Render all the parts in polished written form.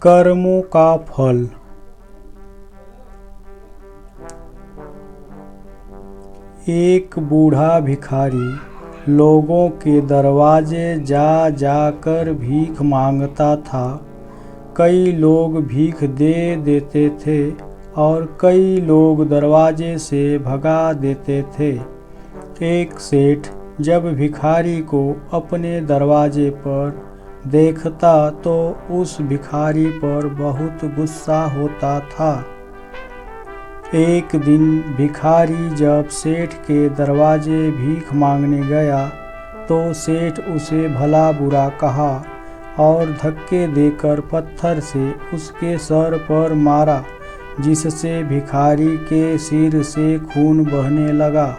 कर्मों का फल। एक बूढ़ा भिखारी लोगों के दरवाजे जा जाकर भीख मांगता था। कई लोग भीख दे देते थे और कई लोग दरवाजे से भगा देते थे। एक सेठ जब भिखारी को अपने दरवाजे पर देखता तो उस भिखारी पर बहुत गुस्सा होता था। एक दिन भिखारी जब सेठ के दरवाजे भीख मांगने गया तो सेठ उसे भला बुरा कहा और धक्के देकर पत्थर से उसके सर पर मारा, जिससे भिखारी के सिर से खून बहने लगा।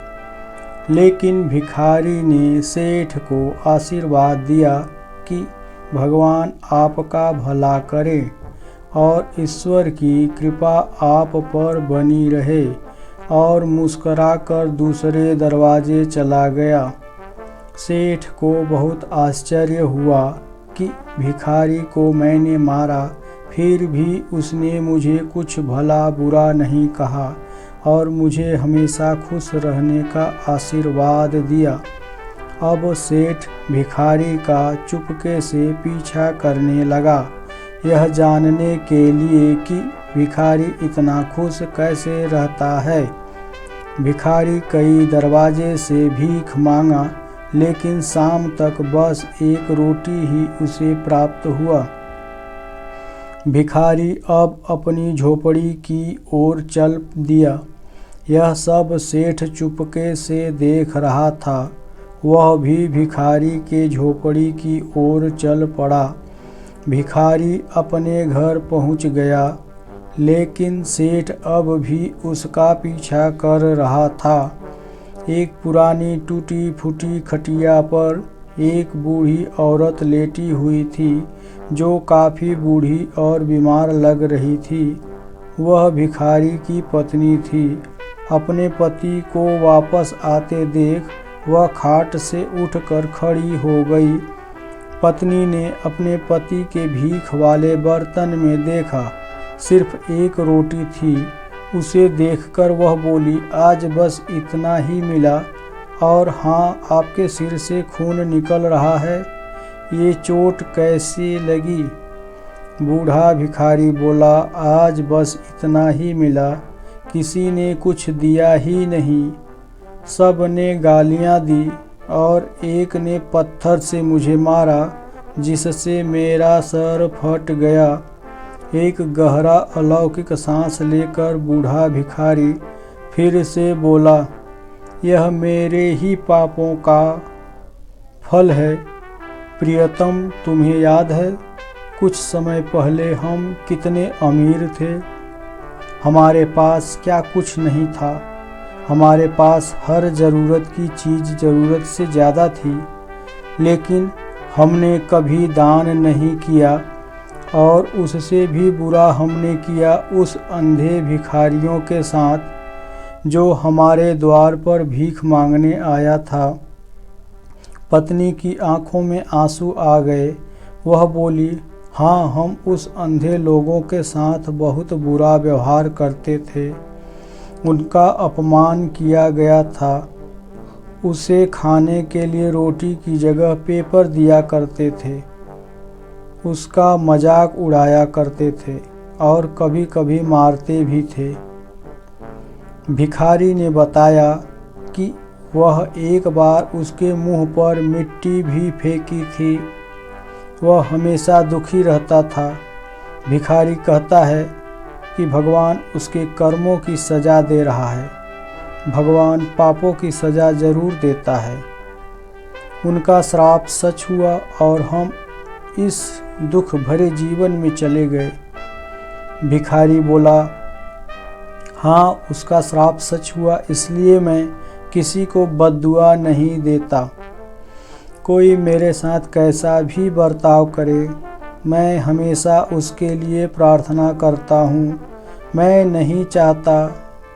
लेकिन भिखारी ने सेठ को आशीर्वाद दिया कि भगवान आपका भला करे और ईश्वर की कृपा आप पर बनी रहे, और मुस्कुराकर दूसरे दरवाजे चला गया। सेठ को बहुत आश्चर्य हुआ कि भिखारी को मैंने मारा, फिर भी उसने मुझे कुछ भला बुरा नहीं कहा और मुझे हमेशा खुश रहने का आशीर्वाद दिया। अब सेठ भिखारी का चुपके से पीछा करने लगा, यह जानने के लिए कि भिखारी इतना खुश कैसे रहता है। भिखारी कई दरवाजे से भीख मांगा, लेकिन शाम तक बस एक रोटी ही उसे प्राप्त हुआ। भिखारी अब अपनी झोपड़ी की ओर चल दिया। यह सब सेठ चुपके से देख रहा था। वह भी भिखारी के झोपड़ी की ओर चल पड़ा। भिखारी अपने घर पहुंच गया, लेकिन सेठ अब भी उसका पीछा कर रहा था। एक पुरानी टूटी फूटी खटिया पर एक बूढ़ी औरत लेटी हुई थी, जो काफ़ी बूढ़ी और बीमार लग रही थी। वह भिखारी की पत्नी थी। अपने पति को वापस आते देख वह खाट से उठकर खड़ी हो गई। पत्नी ने अपने पति के भीख वाले बर्तन में देखा, सिर्फ एक रोटी थी। उसे देखकर वह बोली, आज बस इतना ही मिला, और हाँ, आपके सिर से खून निकल रहा है, ये चोट कैसी लगी? बूढ़ा भिखारी बोला, आज बस इतना ही मिला, किसी ने कुछ दिया ही नहीं। सब ने गालियाँ दी और एक ने पत्थर से मुझे मारा, जिससे मेरा सर फट गया। एक गहरा अलौकिक सांस लेकर बूढ़ा भिखारी फिर से बोला, यह मेरे ही पापों का फल है। प्रियतम, तुम्हें याद है कुछ समय पहले हम कितने अमीर थे? हमारे पास क्या कुछ नहीं था। हमारे पास हर ज़रूरत की चीज़ ज़रूरत से ज़्यादा थी, लेकिन हमने कभी दान नहीं किया, और उससे भी बुरा हमने किया उस अंधे भिखारियों के साथ जो हमारे द्वार पर भीख मांगने आया था। पत्नी की आंखों में आंसू आ गए। वह बोली, हाँ, हम उस अंधे लोगों के साथ बहुत बुरा व्यवहार करते थे। उनका अपमान किया गया था। उसे खाने के लिए रोटी की जगह पेपर दिया करते थे। उसका मजाक उड़ाया करते थे और कभी कभी मारते भी थे। भिखारी ने बताया कि वह एक बार उसके मुंह पर मिट्टी भी फेंकी थी। वह हमेशा दुखी रहता था। भिखारी कहता है कि भगवान उसके कर्मों की सज़ा दे रहा है। भगवान पापों की सज़ा ज़रूर देता है। उनका श्राप सच हुआ और हम इस दुख भरे जीवन में चले गए। भिखारी बोला, हाँ, उसका श्राप सच हुआ, इसलिए मैं किसी को बद्दुआ नहीं देता। कोई मेरे साथ कैसा भी बर्ताव करे, मैं हमेशा उसके लिए प्रार्थना करता हूँ। मैं नहीं चाहता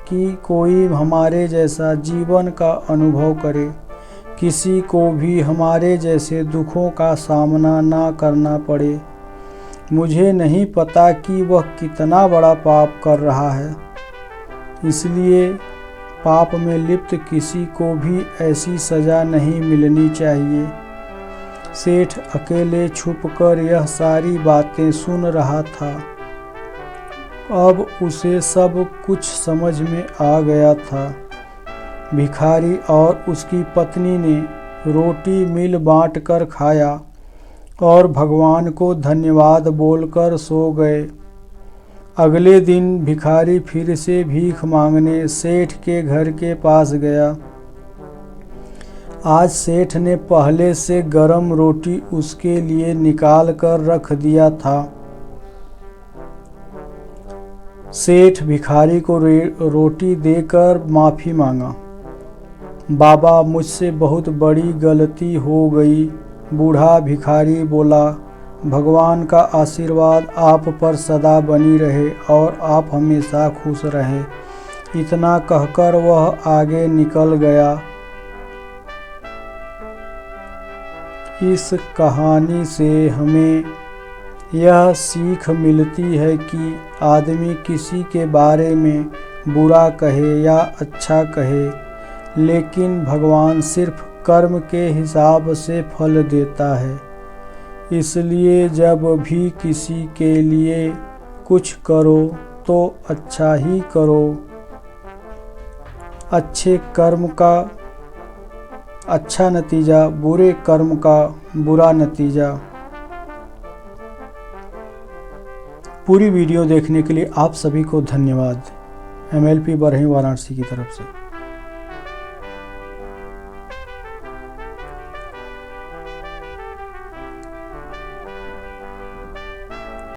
कि कोई हमारे जैसा जीवन का अनुभव करे, किसी को भी हमारे जैसे दुखों का सामना ना करना पड़े। मुझे नहीं पता कि वह कितना बड़ा पाप कर रहा है, इसलिए पाप में लिप्त किसी को भी ऐसी सज़ा नहीं मिलनी चाहिए। सेठ अकेले छुपकर यह सारी बातें सुन रहा था। अब उसे सब कुछ समझ में आ गया था। भिखारी और उसकी पत्नी ने रोटी मिल बांटकर खाया और भगवान को धन्यवाद बोलकर सो गए। अगले दिन भिखारी फिर से भीख मांगने सेठ के घर के पास गया। आज सेठ ने पहले से गरम रोटी उसके लिए निकाल कर रख दिया था। सेठ भिखारी को रोटी देकर माफ़ी मांगा। बाबा, मुझसे बहुत बड़ी गलती हो गई। बूढ़ा भिखारी बोला, भगवान का आशीर्वाद आप पर सदा बनी रहे और आप हमेशा खुश रहे। इतना कहकर वह आगे निकल गया। इस कहानी से हमें यह सीख मिलती है कि आदमी किसी के बारे में बुरा कहे या अच्छा कहे, लेकिन भगवान सिर्फ कर्म के हिसाब से फल देता है। इसलिए जब भी किसी के लिए कुछ करो तो अच्छा ही करो। अच्छे कर्म का अच्छा नतीजा, बुरे कर्म का बुरा नतीजा। पूरी वीडियो देखने के लिए आप सभी को धन्यवाद। MLP बरही वाराणसी की तरफ से।